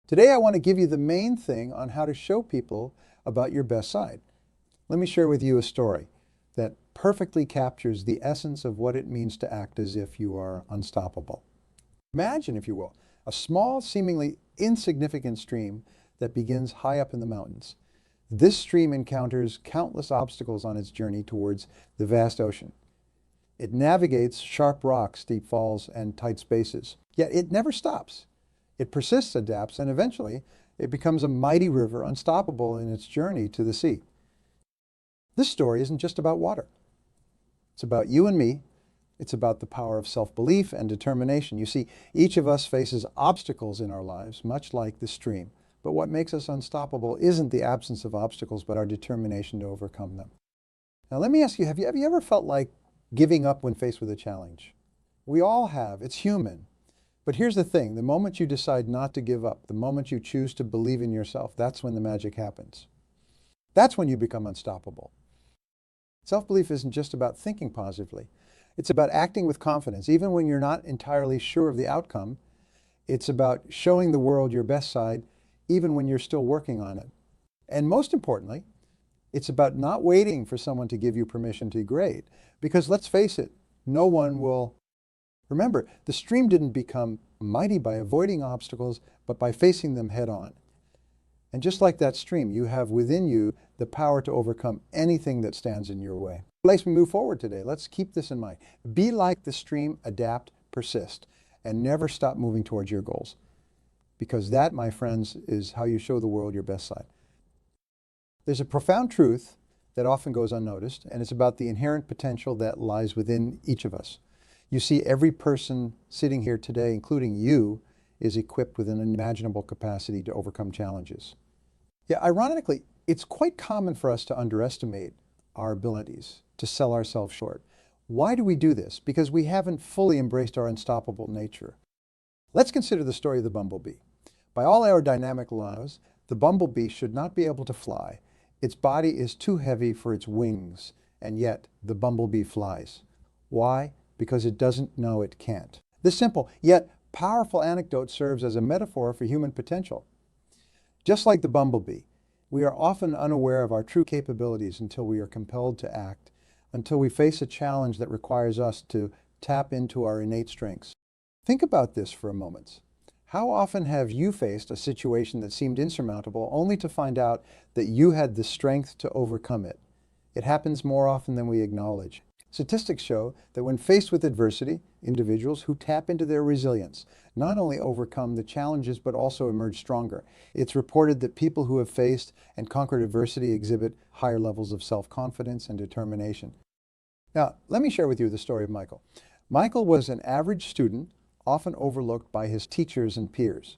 Today I want to give you the main thing on how to show people about your best side. Let me share with you a story that perfectly captures the essence of what it means to act as if you are unstoppable. Imagine, if you will, a small, seemingly insignificant stream that begins high up in the mountains. This stream encounters countless obstacles on its journey towards the vast ocean. It navigates sharp rocks, steep falls, and tight spaces. Yet it never stops. It persists, adapts, and eventually it becomes a mighty river, unstoppable in its journey to the sea. This story isn't just about water. It's about you and me. It's about the power of self-belief and determination. You see, each of us faces obstacles in our lives, much like the stream. But what makes us unstoppable isn't the absence of obstacles, but our determination to overcome them. Now, let me ask you, have you ever felt like giving up when faced with a challenge? We all have. It's human. But here's the thing, the moment you decide not to give up, the moment you choose to believe in yourself, that's when the magic happens. That's when you become unstoppable. Self-belief isn't just about thinking positively. It's about acting with confidence, even when you're not entirely sure of the outcome. It's about showing the world your best side, even when you're still working on it. And most importantly, it's about not waiting for someone to give you permission to be great. Because let's face it, no one will. Remember, the stream didn't become mighty by avoiding obstacles, but by facing them head on. And just like that stream, you have within you the power to overcome anything that stands in your way. As we move forward today, let's keep this in mind. Be like the stream, adapt, persist, and never stop moving towards your goals. Because that, my friends, is how you show the world your best side. There's a profound truth that often goes unnoticed, and it's about the inherent potential that lies within each of us. You see, every person sitting here today, including you, is equipped with an unimaginable capacity to overcome challenges. Yeah, ironically, it's quite common for us to underestimate our abilities, to sell ourselves short. Why do we do this? Because we haven't fully embraced our unstoppable nature. Let's consider the story of the bumblebee. By all aerodynamic laws, the bumblebee should not be able to fly. Its body is too heavy for its wings, and yet the bumblebee flies. Why? Because it doesn't know it can't. This simple, yet powerful anecdote serves as a metaphor for human potential. Just like the bumblebee, we are often unaware of our true capabilities until we are compelled to act, until we face a challenge that requires us to tap into our innate strengths. Think about this for a moment. How often have you faced a situation that seemed insurmountable only to find out that you had the strength to overcome it? It happens more often than we acknowledge. Statistics show that when faced with adversity, individuals who tap into their resilience not only overcome the challenges but also emerge stronger. It's reported that people who have faced and conquered adversity exhibit higher levels of self-confidence and determination. Now, let me share with you the story of Michael. Michael was an average student, often overlooked by his teachers and peers.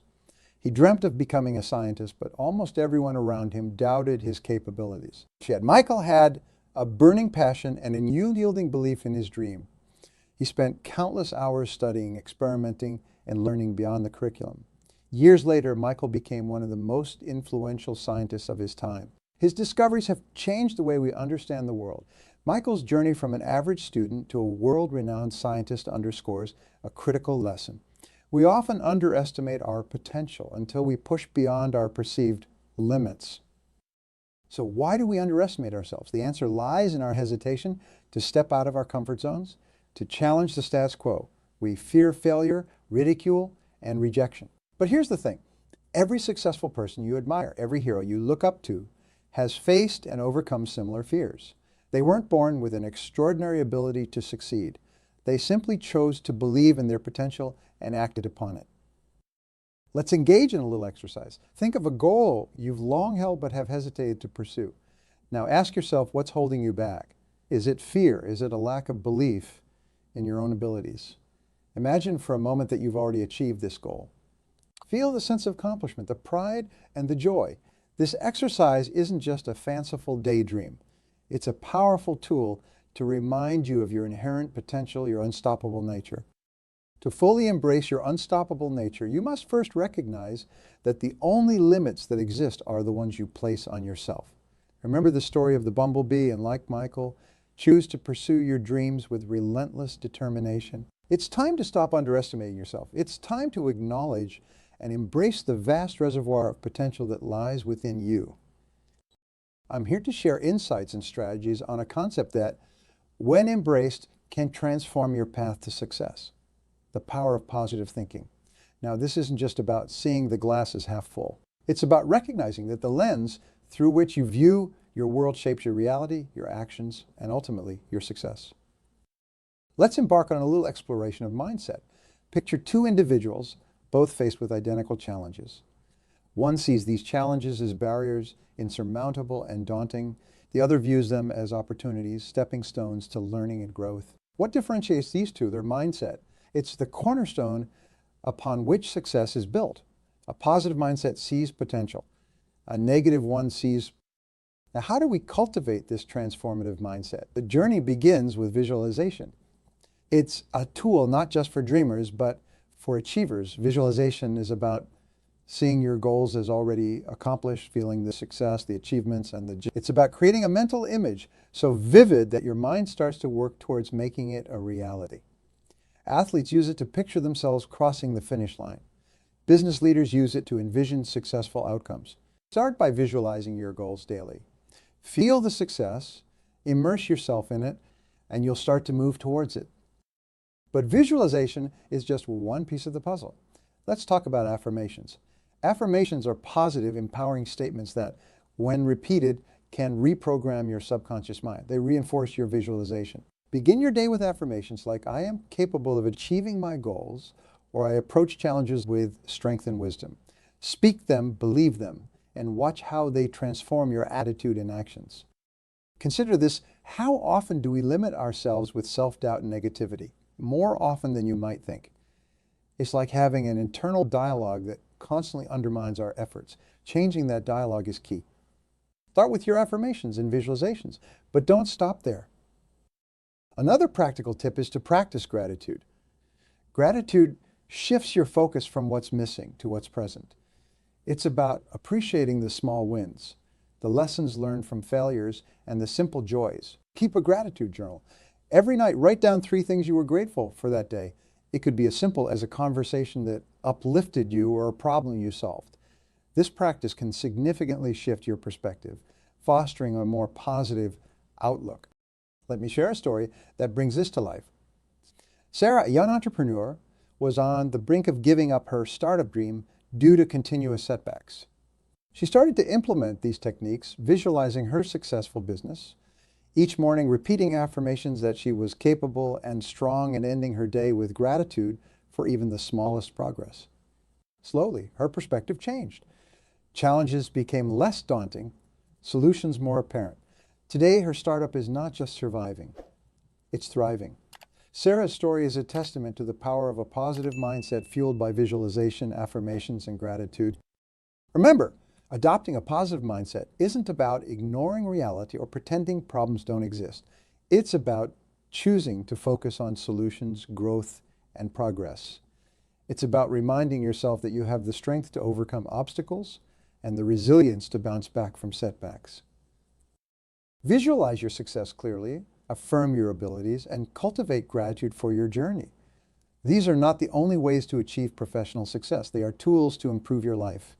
He dreamt of becoming a scientist, but almost everyone around him doubted his capabilities. Yet Michael had a burning passion and an unyielding belief in his dream. He spent countless hours studying, experimenting, and learning beyond the curriculum. Years later, Michael became one of the most influential scientists of his time. His discoveries have changed the way we understand the world. Michael's journey from an average student to a world-renowned scientist underscores a critical lesson. We often underestimate our potential until we push beyond our perceived limits. So why do we underestimate ourselves? The answer lies in our hesitation to step out of our comfort zones, to challenge the status quo. We fear failure, ridicule, and rejection. But here's the thing. Every successful person you admire, every hero you look up to, has faced and overcome similar fears. They weren't born with an extraordinary ability to succeed. They simply chose to believe in their potential and acted upon it. Let's engage in a little exercise. Think of a goal you've long held but have hesitated to pursue. Now ask yourself, what's holding you back? Is it fear? Is it a lack of belief in your own abilities? Imagine for a moment that you've already achieved this goal. Feel the sense of accomplishment, the pride and the joy. This exercise isn't just a fanciful daydream. It's a powerful tool to remind you of your inherent potential, your unstoppable nature. To fully embrace your unstoppable nature, you must first recognize that the only limits that exist are the ones you place on yourself. Remember the story of the bumblebee, and like Michael, choose to pursue your dreams with relentless determination. It's time to stop underestimating yourself. It's time to acknowledge and embrace the vast reservoir of potential that lies within you. I'm here to share insights and strategies on a concept that, when embraced, can transform your path to success: the power of positive thinking. Now, this isn't just about seeing the glass as half full. It's about recognizing that the lens through which you view your world shapes your reality, your actions, and ultimately your success. Let's embark on a little exploration of mindset. Picture two individuals, both faced with identical challenges. One sees these challenges as barriers, insurmountable and daunting. The other views them as opportunities, stepping stones to learning and growth. What differentiates these two? Their mindset. It's the cornerstone upon which success is built. A positive mindset sees potential. A negative one sees. Now, how do we cultivate this transformative mindset? The journey begins with visualization. It's a tool not just for dreamers, but for achievers. Visualization is about seeing your goals as already accomplished, feeling the success, the achievements, and it's about creating a mental image so vivid that your mind starts to work towards making it a reality. Athletes use it to picture themselves crossing the finish line. Business leaders use it to envision successful outcomes. Start by visualizing your goals daily. Feel the success, immerse yourself in it, and you'll start to move towards it. But visualization is just one piece of the puzzle. Let's talk about affirmations. Affirmations are positive, empowering statements that, when repeated, can reprogram your subconscious mind. They reinforce your visualization. Begin your day with affirmations like, "I am capable of achieving my goals," or "I approach challenges with strength and wisdom." Speak them, believe them, and watch how they transform your attitude and actions. Consider this: how often do we limit ourselves with self-doubt and negativity? More often than you might think. It's like having an internal dialogue that constantly undermines our efforts. Changing that dialogue is key. Start with your affirmations and visualizations, but don't stop there. Another practical tip is to practice gratitude. Gratitude shifts your focus from what's missing to what's present. It's about appreciating the small wins, the lessons learned from failures, and the simple joys. Keep a gratitude journal. Every night, write down 3 things you were grateful for that day. It could be as simple as a conversation that uplifted you or a problem you solved. This practice can significantly shift your perspective, fostering a more positive outlook. Let me share a story that brings this to life. Sarah, a young entrepreneur, was on the brink of giving up her startup dream due to continuous setbacks. She started to implement these techniques, visualizing her successful business, each morning repeating affirmations that she was capable and strong, and ending her day with gratitude for even the smallest progress. Slowly, her perspective changed. Challenges became less daunting, solutions more apparent. Today, her startup is not just surviving, it's thriving. Sarah's story is a testament to the power of a positive mindset fueled by visualization, affirmations, and gratitude. Remember, adopting a positive mindset isn't about ignoring reality or pretending problems don't exist. It's about choosing to focus on solutions, growth, and progress. It's about reminding yourself that you have the strength to overcome obstacles and the resilience to bounce back from setbacks. Visualize your success clearly, affirm your abilities, and cultivate gratitude for your journey. These are not the only ways to achieve professional success. They are tools to improve your life.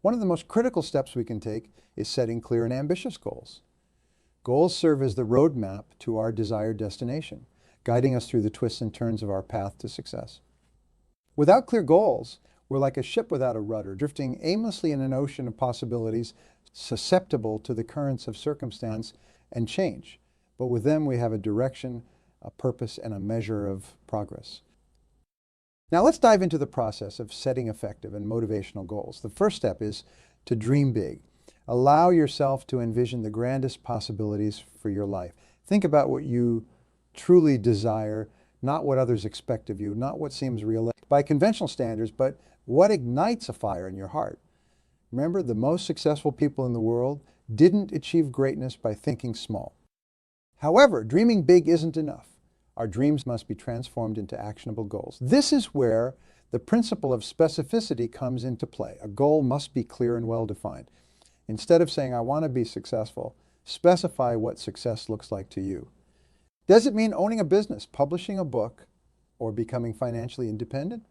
One of the most critical steps we can take is setting clear and ambitious goals. Goals serve as the roadmap to our desired destination, guiding us through the twists and turns of our path to success. Without clear goals, we're like a ship without a rudder, drifting aimlessly in an ocean of possibilities, susceptible to the currents of circumstance and change. But with them, we have a direction, a purpose, and a measure of progress. Now let's dive into the process of setting effective and motivational goals. The first step is to dream big. Allow yourself to envision the grandest possibilities for your life. Think about what you truly desire, not what others expect of you, not what seems realistic by conventional standards, but what ignites a fire in your heart. Remember, the most successful people in the world didn't achieve greatness by thinking small. However, dreaming big isn't enough. Our dreams must be transformed into actionable goals. This is where the principle of specificity comes into play. A goal must be clear and well-defined. Instead of saying, "I want to be successful," specify what success looks like to you. Does it mean owning a business, publishing a book, or becoming financially independent?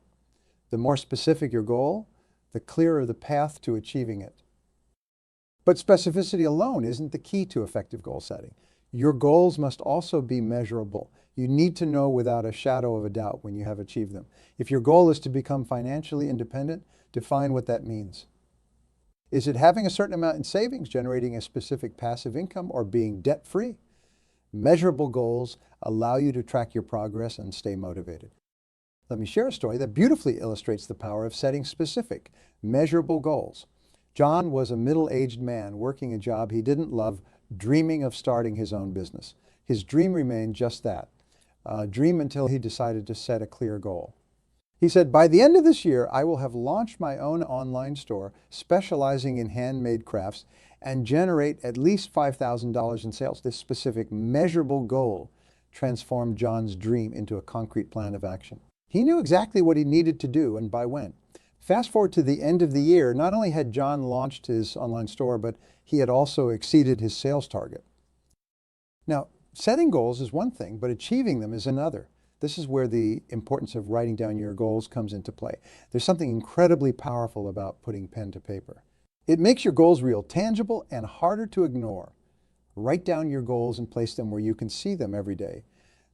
The more specific your goal, the clearer the path to achieving it. But specificity alone isn't the key to effective goal setting. Your goals must also be measurable. You need to know without a shadow of a doubt when you have achieved them. If your goal is to become financially independent, define what that means. Is it having a certain amount in savings, generating a specific passive income, or being debt-free? Measurable goals allow you to track your progress and stay motivated. Let me share a story that beautifully illustrates the power of setting specific, measurable goals. John was a middle-aged man working a job he didn't love, dreaming of starting his own business. His dream remained just that, a dream until he decided to set a clear goal. He said, by the end of this year, I will have launched my own online store specializing in handmade crafts and generate at least $5,000 in sales. This specific, measurable goal transformed John's dream into a concrete plan of action. He knew exactly what he needed to do and by when. Fast forward to the end of the year, not only had John launched his online store, but he had also exceeded his sales target. Now, setting goals is one thing, but achieving them is another. This is where the importance of writing down your goals comes into play. There's something incredibly powerful about putting pen to paper. It makes your goals real, tangible, and harder to ignore. Write down your goals and place them where you can see them every day.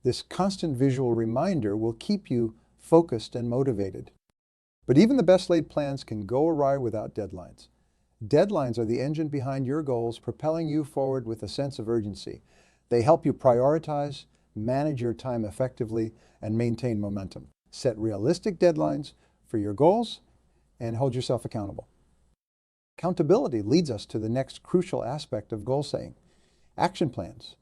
This constant visual reminder will keep you focused and motivated. But even the best laid plans can go awry without deadlines. Deadlines are the engine behind your goals, propelling you forward with a sense of urgency. They help you prioritize, manage your time effectively, and maintain momentum. Set realistic deadlines for your goals and hold yourself accountable. Accountability leads us to the next crucial aspect of goal setting: action plans.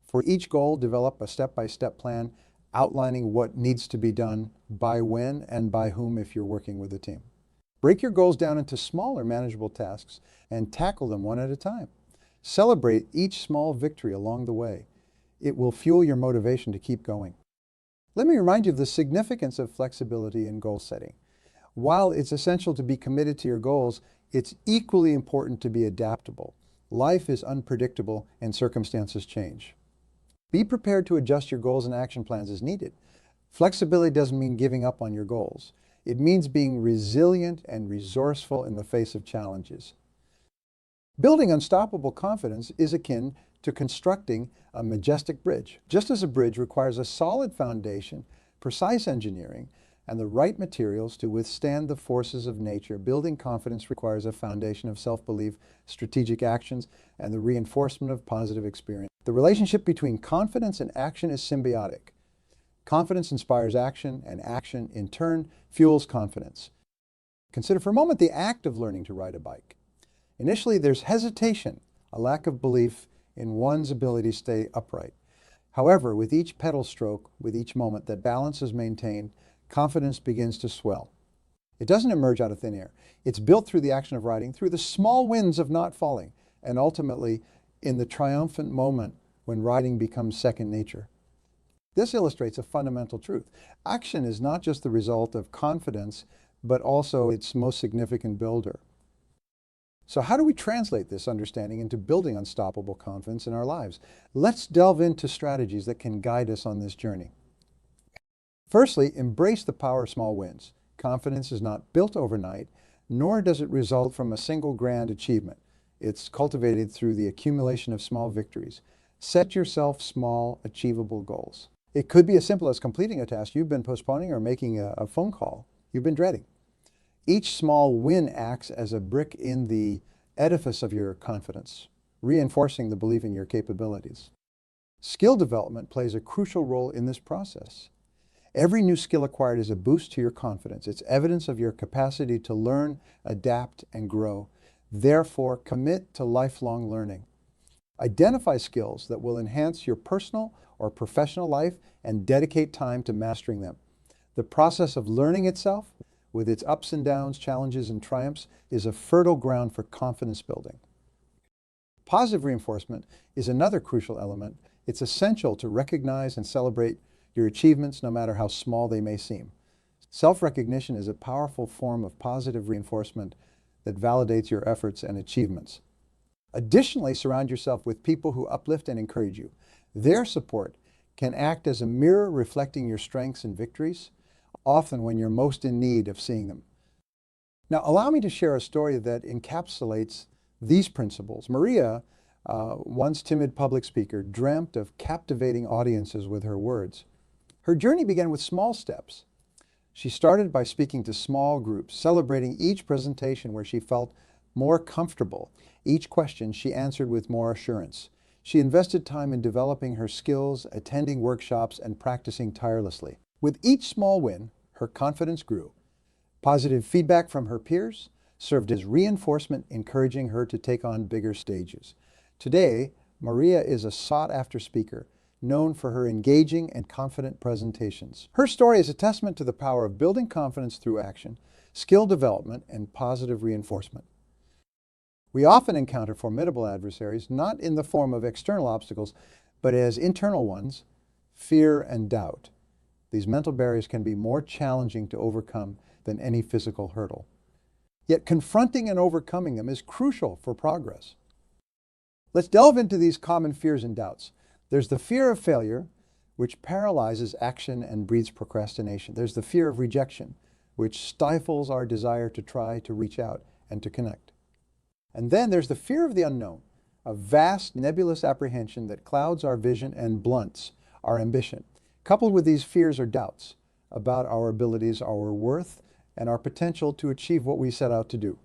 For each goal, develop a step-by-step plan outlining what needs to be done, by when, and by whom if you're working with a team. Break your goals down into smaller, manageable tasks and tackle them one at a time. Celebrate each small victory along the way. It will fuel your motivation to keep going. Let me remind you of the significance of flexibility in goal setting. While it's essential to be committed to your goals, it's equally important to be adaptable. Life is unpredictable and circumstances change. Be prepared to adjust your goals and action plans as needed. Flexibility doesn't mean giving up on your goals. It means being resilient and resourceful in the face of challenges. Building unstoppable confidence is akin to constructing a majestic bridge. Just as a bridge requires a solid foundation, precise engineering, and the right materials to withstand the forces of nature, building confidence requires a foundation of self-belief, strategic actions, and the reinforcement of positive experience. The relationship between confidence and action is symbiotic. Confidence inspires action, and action, in turn, fuels confidence. Consider for a moment the act of learning to ride a bike. Initially, there's hesitation, a lack of belief in one's ability to stay upright. However, with each pedal stroke, with each moment that balance is maintained, confidence begins to swell. It doesn't emerge out of thin air. It's built through the action of riding, through the small wins of not falling, and ultimately in the triumphant moment when riding becomes second nature. This illustrates a fundamental truth. Action is not just the result of confidence, but also its most significant builder. So how do we translate this understanding into building unstoppable confidence in our lives? Let's delve into strategies that can guide us on this journey. Firstly, embrace the power of small wins. Confidence is not built overnight, nor does it result from a single grand achievement. It's cultivated through the accumulation of small victories. Set yourself small, achievable goals. It could be as simple as completing a task you've been postponing or making a phone call you've been dreading. Each small win acts as a brick in the edifice of your confidence, reinforcing the belief in your capabilities. Skill development plays a crucial role in this process. Every new skill acquired is a boost to your confidence. It's evidence of your capacity to learn, adapt, and grow. Therefore, commit to lifelong learning. Identify skills that will enhance your personal or professional life and dedicate time to mastering them. The process of learning itself, with its ups and downs, challenges, and triumphs, is a fertile ground for confidence building. Positive reinforcement is another crucial element. It's essential to recognize and celebrate your achievements, no matter how small they may seem. Self-recognition is a powerful form of positive reinforcement that validates your efforts and achievements. Additionally, surround yourself with people who uplift and encourage you. Their support can act as a mirror reflecting your strengths and victories. often when you're most in need of seeing them. Now, allow me to share a story that encapsulates these principles. Maria, once timid public speaker, dreamt of captivating audiences with her words. Her journey began with small steps. She started by speaking to small groups, celebrating each presentation where she felt more comfortable. Each question she answered with more assurance. She invested time in developing her skills, attending workshops, and practicing tirelessly. With each small win, her confidence grew. Positive feedback from her peers served as reinforcement, encouraging her to take on bigger stages. Today, Maria is a sought-after speaker, known for her engaging and confident presentations. Her story is a testament to the power of building confidence through action, skill development, and positive reinforcement. We often encounter formidable adversaries, not in the form of external obstacles, but as internal ones, fear and doubt. These mental barriers can be more challenging to overcome than any physical hurdle. Yet confronting and overcoming them is crucial for progress. Let's delve into these common fears and doubts. There's the fear of failure, which paralyzes action and breeds procrastination. There's the fear of rejection, which stifles our desire to try to reach out and to connect. And then there's the fear of the unknown, a vast nebulous apprehension that clouds our vision and blunts our ambition. Coupled with these fears are doubts about our abilities, our worth, and our potential to achieve what we set out to do.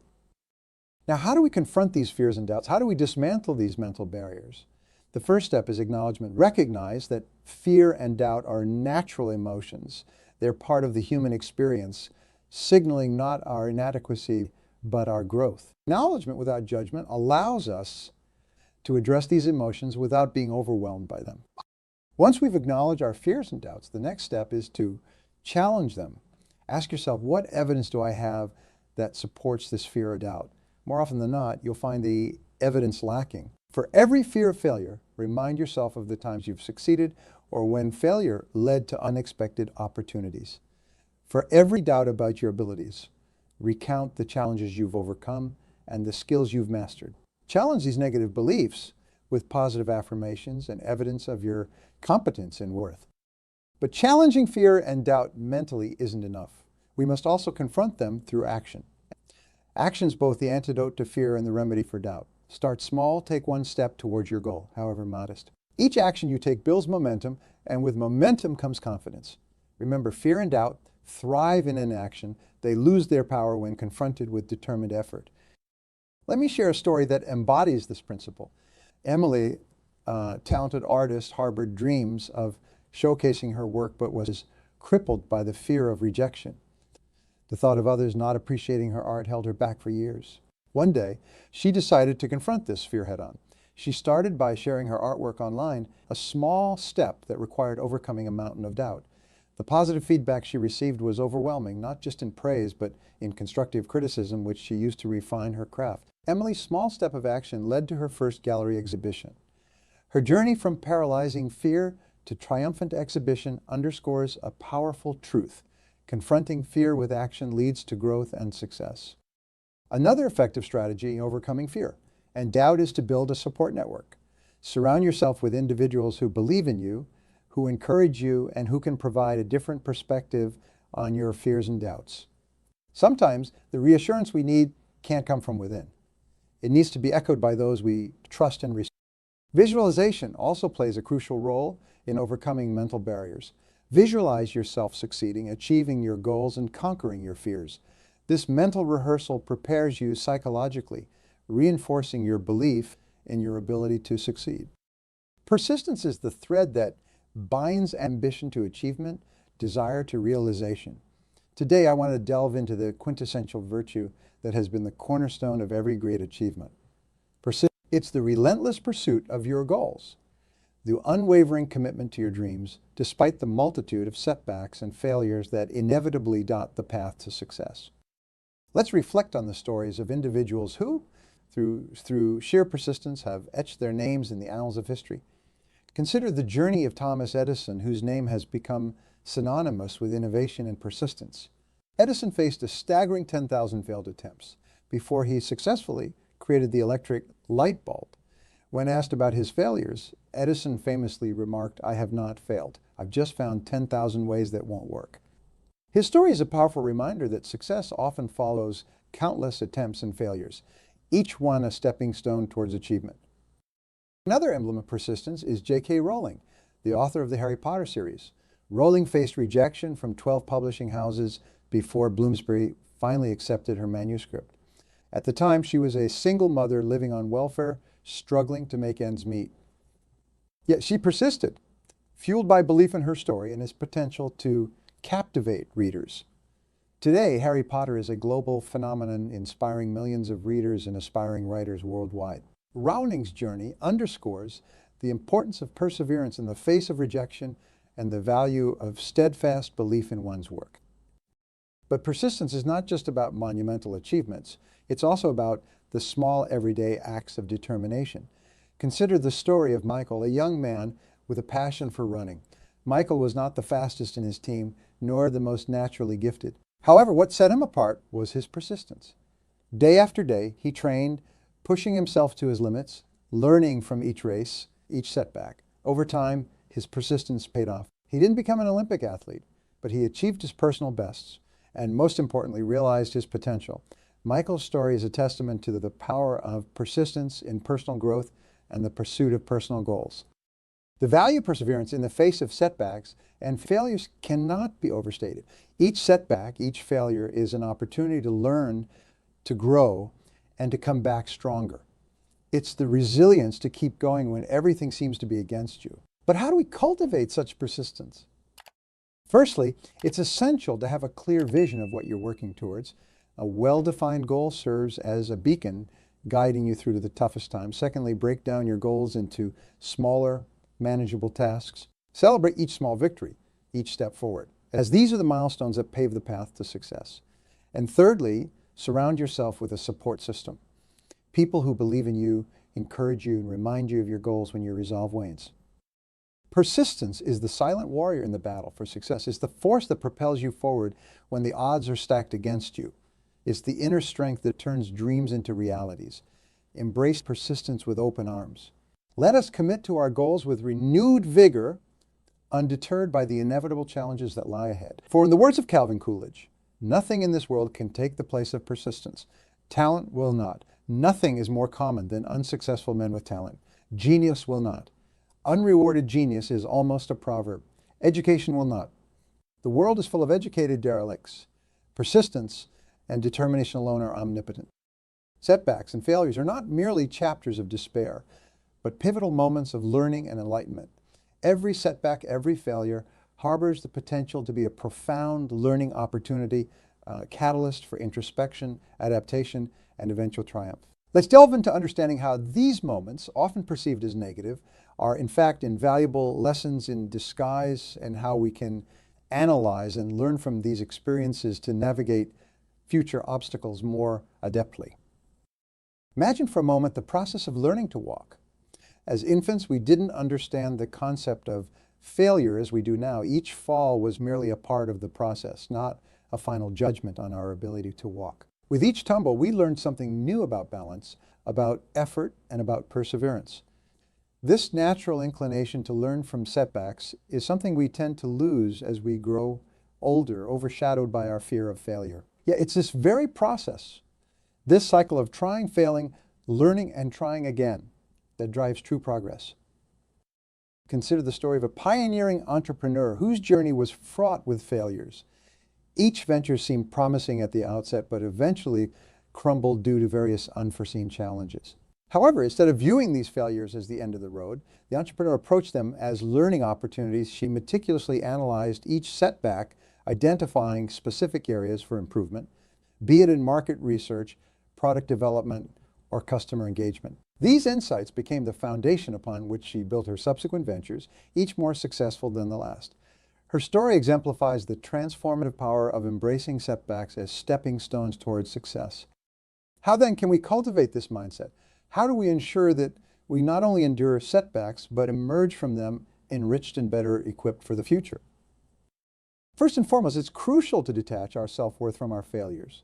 Now, how do we confront these fears and doubts? How do we dismantle these mental barriers? The first step is acknowledgement. Recognize that fear and doubt are natural emotions. They're part of the human experience, signaling not our inadequacy, but our growth. Acknowledgement without judgment allows us to address these emotions without being overwhelmed by them. Once we've acknowledged our fears and doubts, the next step is to challenge them. Ask yourself, what evidence do I have that supports this fear or doubt? More often than not, you'll find the evidence lacking. For every fear of failure, remind yourself of the times you've succeeded or when failure led to unexpected opportunities. For every doubt about your abilities, recount the challenges you've overcome and the skills you've mastered. Challenge these negative beliefs with positive affirmations and evidence of your competence and worth. But challenging fear and doubt mentally isn't enough. We must also confront them through action. Action is both the antidote to fear and the remedy for doubt. Start small, take one step towards your goal, however modest. Each action you take builds momentum, and with momentum comes confidence. Remember, fear and doubt thrive in inaction. They lose their power when confronted with determined effort. Let me share a story that embodies this principle. Emily, a talented artist, harbored dreams of showcasing her work, but was crippled by the fear of rejection. The thought of others not appreciating her art held her back for years. One day, she decided to confront this fear head-on. She started by sharing her artwork online, a small step that required overcoming a mountain of doubt. The positive feedback she received was overwhelming, not just in praise, but in constructive criticism, which she used to refine her craft. Emily's small step of action led to her first gallery exhibition. Her journey from paralyzing fear to triumphant exhibition underscores a powerful truth. Confronting fear with action leads to growth and success. Another effective strategy in overcoming fear and doubt is to build a support network. Surround yourself with individuals who believe in you, who encourage you, and who can provide a different perspective on your fears and doubts. Sometimes the reassurance we need can't come from within. It needs to be echoed by those we trust and respect. Visualization also plays a crucial role in overcoming mental barriers. Visualize yourself succeeding, achieving your goals, and conquering your fears. This mental rehearsal prepares you psychologically, reinforcing your belief in your ability to succeed. Persistence is the thread that binds ambition to achievement, desire to realization. Today, I want to delve into the quintessential virtue that has been the cornerstone of every great achievement. It's the relentless pursuit of your goals, the unwavering commitment to your dreams, despite the multitude of setbacks and failures that inevitably dot the path to success. Let's reflect on the stories of individuals who, through sheer persistence, have etched their names in the annals of history. Consider the journey of Thomas Edison, whose name has become synonymous with innovation and persistence. Edison faced a staggering 10,000 failed attempts before he successfully created the electric light bulb. When asked about his failures, Edison famously remarked, "I have not failed. I've just found 10,000 ways that won't work." His story is a powerful reminder that success often follows countless attempts and failures, each one a stepping stone towards achievement. Another emblem of persistence is J.K. Rowling, the author of the Harry Potter series. Rowling faced rejection from 12 publishing houses before Bloomsbury finally accepted her manuscript. At the time, she was a single mother living on welfare, struggling to make ends meet. Yet she persisted, fueled by belief in her story and its potential to captivate readers. Today, Harry Potter is a global phenomenon inspiring millions of readers and aspiring writers worldwide. Rowling's journey underscores the importance of perseverance in the face of rejection and the value of steadfast belief in one's work. But persistence is not just about monumental achievements. It's also about the small everyday acts of determination. Consider the story of Michael, a young man with a passion for running. Michael was not the fastest in his team, nor the most naturally gifted. However, what set him apart was his persistence. Day after day, he trained, pushing himself to his limits, learning from each race, each setback. Over time, his persistence paid off. He didn't become an Olympic athlete, but he achieved his personal bests, and most importantly, realized his potential. Michael's story is a testament to the power of persistence in personal growth and the pursuit of personal goals. The value of perseverance in the face of setbacks and failures cannot be overstated. Each setback, each failure is an opportunity to learn, to grow, and to come back stronger. It's the resilience to keep going when everything seems to be against you. But how do we cultivate such persistence? Firstly, it's essential to have a clear vision of what you're working towards. A well-defined goal serves as a beacon guiding you through to the toughest times. Secondly, break down your goals into smaller, manageable tasks. Celebrate each small victory, each step forward, as these are the milestones that pave the path to success. And thirdly, surround yourself with a support system. People who believe in you, encourage you, and remind you of your goals when your resolve wanes. Persistence is the silent warrior in the battle for success. It's the force that propels you forward when the odds are stacked against you. It's the inner strength that turns dreams into realities. Embrace persistence with open arms. Let us commit to our goals with renewed vigor, undeterred by the inevitable challenges that lie ahead. For in the words of Calvin Coolidge, nothing in this world can take the place of persistence. Talent will not. Nothing is more common than unsuccessful men with talent. Genius will not. Unrewarded genius is almost a proverb. Education will not. The world is full of educated derelicts. Persistence and determination alone are omnipotent. Setbacks and failures are not merely chapters of despair, but pivotal moments of learning and enlightenment. Every setback, every failure harbors the potential to be a profound learning opportunity, a catalyst for introspection, adaptation, and eventual triumph. Let's delve into understanding how these moments, often perceived as negative, are in fact invaluable lessons in disguise, and how we can analyze and learn from these experiences to navigate future obstacles more adeptly. Imagine for a moment the process of learning to walk. As infants, we didn't understand the concept of failure as we do now. Each fall was merely a part of the process, not a final judgment on our ability to walk. With each tumble, we learned something new about balance, about effort, and about perseverance. This natural inclination to learn from setbacks is something we tend to lose as we grow older, overshadowed by our fear of failure. Yet it's this very process, this cycle of trying, failing, learning, and trying again, that drives true progress. Consider the story of a pioneering entrepreneur whose journey was fraught with failures. Each venture seemed promising at the outset, but eventually crumbled due to various unforeseen challenges. However, instead of viewing these failures as the end of the road, the entrepreneur approached them as learning opportunities. She meticulously analyzed each setback, identifying specific areas for improvement, be it in market research, product development, or customer engagement. These insights became the foundation upon which she built her subsequent ventures, each more successful than the last. Her story exemplifies the transformative power of embracing setbacks as stepping stones towards success. How then can we cultivate this mindset? How do we ensure that we not only endure setbacks, but emerge from them enriched and better equipped for the future? First and foremost, it's crucial to detach our self-worth from our failures.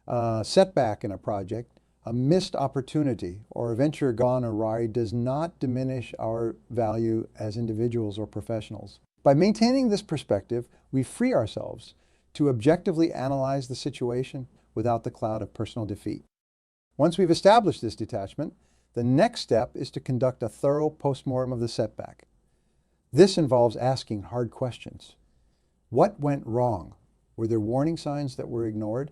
A setback in a project, a missed opportunity, or a venture gone awry does not diminish our value as individuals or professionals. By maintaining this perspective, we free ourselves to objectively analyze the situation without the cloud of personal defeat. Once we've established this detachment, the next step is to conduct a thorough postmortem of the setback. This involves asking hard questions. What went wrong? Were there warning signs that were ignored?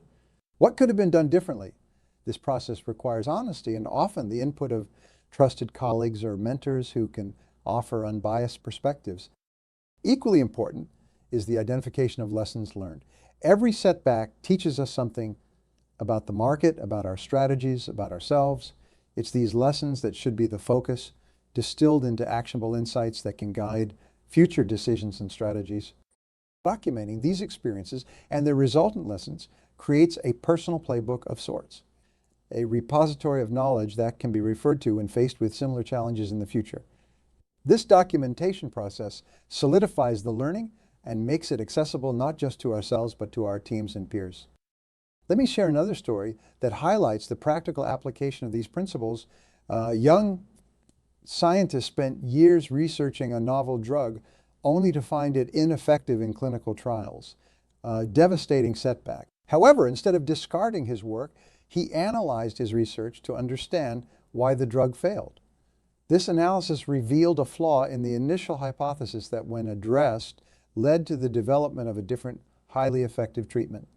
What could have been done differently? This process requires honesty and often the input of trusted colleagues or mentors who can offer unbiased perspectives. Equally important is the identification of lessons learned. Every setback teaches us something about the market, about our strategies, about ourselves. It's these lessons that should be the focus, distilled into actionable insights that can guide future decisions and strategies. Documenting these experiences and their resultant lessons creates a personal playbook of sorts, a repository of knowledge that can be referred to when faced with similar challenges in the future. This documentation process solidifies the learning and makes it accessible not just to ourselves, but to our teams and peers. Let me share another story that highlights the practical application of these principles. Young scientists spent years researching a novel drug only to find it ineffective in clinical trials. Devastating setback. However, instead of discarding his work, he analyzed his research to understand why the drug failed. This analysis revealed a flaw in the initial hypothesis that, when addressed, led to the development of a different, highly effective treatment.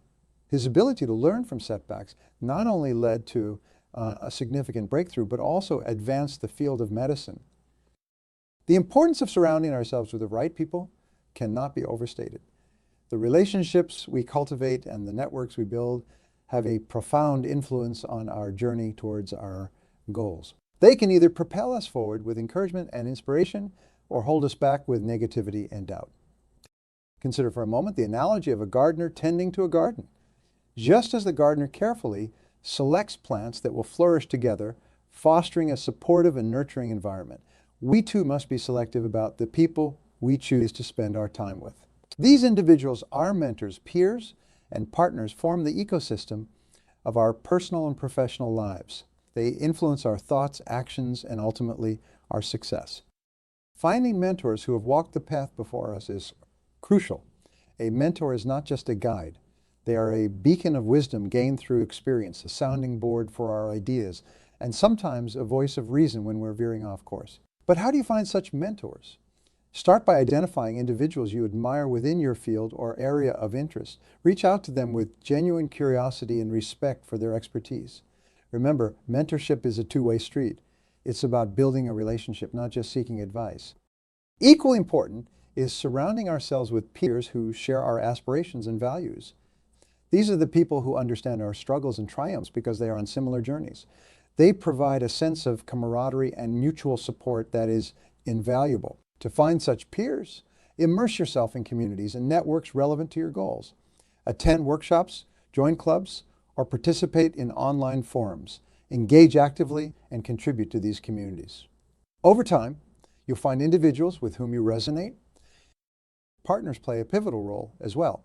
His ability to learn from setbacks not only led to a significant breakthrough, but also advanced the field of medicine. The importance of surrounding ourselves with the right people cannot be overstated. The relationships we cultivate and the networks we build have a profound influence on our journey towards our goals. They can either propel us forward with encouragement and inspiration or hold us back with negativity and doubt. Consider for a moment the analogy of a gardener tending to a garden. Just as the gardener carefully selects plants that will flourish together, fostering a supportive and nurturing environment, we too must be selective about the people we choose to spend our time with. These individuals, our mentors, peers, and partners, form the ecosystem of our personal and professional lives. They influence our thoughts, actions, and ultimately our success. Finding mentors who have walked the path before us is crucial. A mentor is not just a guide. They are a beacon of wisdom gained through experience, a sounding board for our ideas, and sometimes a voice of reason when we're veering off course. But how do you find such mentors? Start by identifying individuals you admire within your field or area of interest. Reach out to them with genuine curiosity and respect for their expertise. Remember, mentorship is a two-way street. It's about building a relationship, not just seeking advice. Equally important is surrounding ourselves with peers who share our aspirations and values. These are the people who understand our struggles and triumphs because they are on similar journeys. They provide a sense of camaraderie and mutual support that is invaluable. To find such peers, immerse yourself in communities and networks relevant to your goals. Attend workshops, join clubs, or participate in online forums. Engage actively and contribute to these communities. Over time, you'll find individuals with whom you resonate. Partners play a pivotal role as well.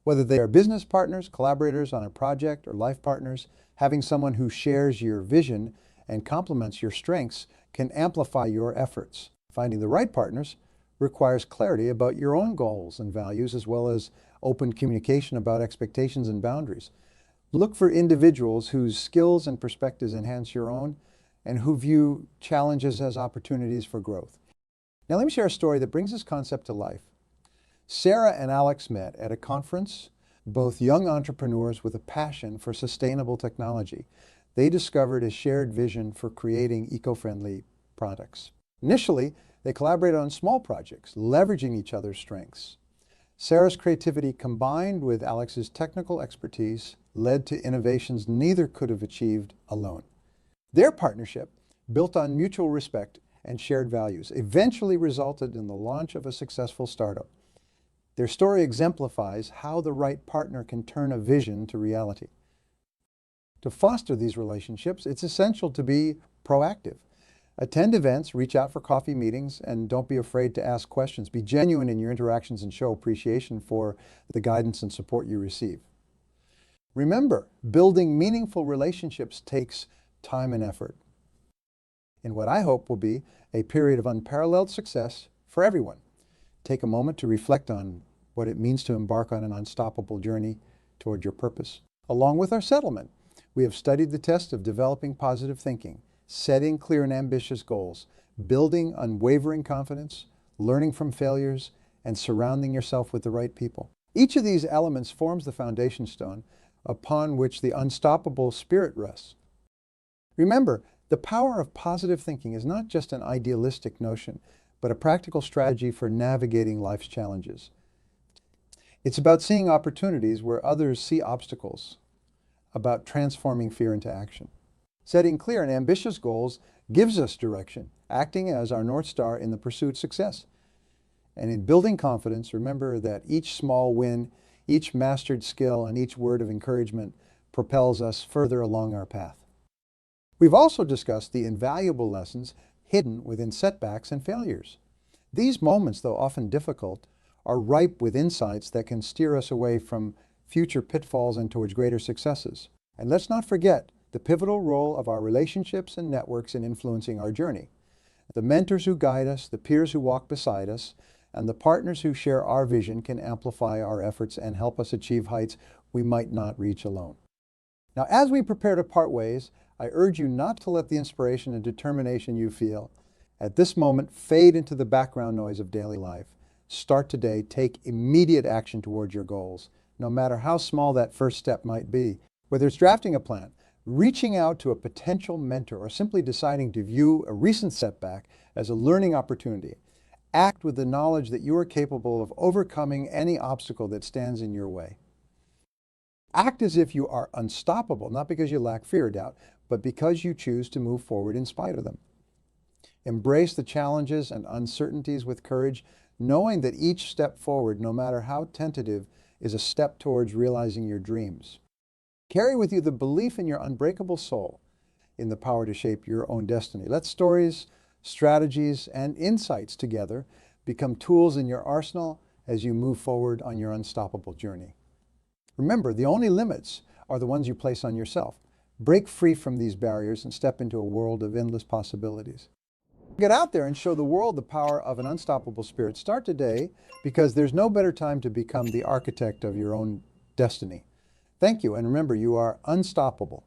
Whether they are business partners, collaborators on a project, or life partners, having someone who shares your vision and complements your strengths can amplify your efforts. Finding the right partners requires clarity about your own goals and values, as well as open communication about expectations and boundaries. Look for individuals whose skills and perspectives enhance your own and who view challenges as opportunities for growth. Now let me share a story that brings this concept to life. Sarah and Alex met at a conference, both young entrepreneurs with a passion for sustainable technology. They discovered a shared vision for creating eco-friendly products. Initially, they collaborated on small projects, leveraging each other's strengths. Sarah's creativity combined with Alex's technical expertise led to innovations neither could have achieved alone. Their partnership, built on mutual respect and shared values, eventually resulted in the launch of a successful startup. Their story exemplifies how the right partner can turn a vision to reality. To foster these relationships, it's essential to be proactive. Attend events, reach out for coffee meetings, and don't be afraid to ask questions. Be genuine in your interactions and show appreciation for the guidance and support you receive. Remember, building meaningful relationships takes time and effort, in what I hope will be a period of unparalleled success for everyone. Take a moment to reflect on what it means to embark on an unstoppable journey toward your purpose. Along with our settlement, we have studied the test of developing positive thinking, setting clear and ambitious goals, building unwavering confidence, learning from failures, and surrounding yourself with the right people. Each of these elements forms the foundation stone upon which the unstoppable spirit rests. Remember, the power of positive thinking is not just an idealistic notion, but a practical strategy for navigating life's challenges. It's about seeing opportunities where others see obstacles, about transforming fear into action. Setting clear and ambitious goals gives us direction, acting as our North Star in the pursuit of success. And in building confidence, remember that each small win, each mastered skill, and each word of encouragement propels us further along our path. We've also discussed the invaluable lessons hidden within setbacks and failures. These moments, though often difficult, are ripe with insights that can steer us away from future pitfalls and towards greater successes. And let's not forget the pivotal role of our relationships and networks in influencing our journey. The mentors who guide us, the peers who walk beside us, and the partners who share our vision can amplify our efforts and help us achieve heights we might not reach alone. Now, as we prepare to part ways, I urge you not to let the inspiration and determination you feel at this moment fade into the background noise of daily life. Start today. Take immediate action towards your goals, no matter how small that first step might be. Whether it's drafting a plan, reaching out to a potential mentor, or simply deciding to view a recent setback as a learning opportunity, act with the knowledge that you are capable of overcoming any obstacle that stands in your way. Act as if you are unstoppable, not because you lack fear or doubt, but because you choose to move forward in spite of them. Embrace the challenges and uncertainties with courage, knowing that each step forward, no matter how tentative, is a step towards realizing your dreams. Carry with you the belief in your unbreakable soul, in the power to shape your own destiny. Let stories, strategies, and insights together become tools in your arsenal as you move forward on your unstoppable journey. Remember, the only limits are the ones you place on yourself. Break free from these barriers and step into a world of endless possibilities. Get out there and show the world the power of an unstoppable spirit. Start today, because there's no better time to become the architect of your own destiny. Thank you, and remember, you are unstoppable.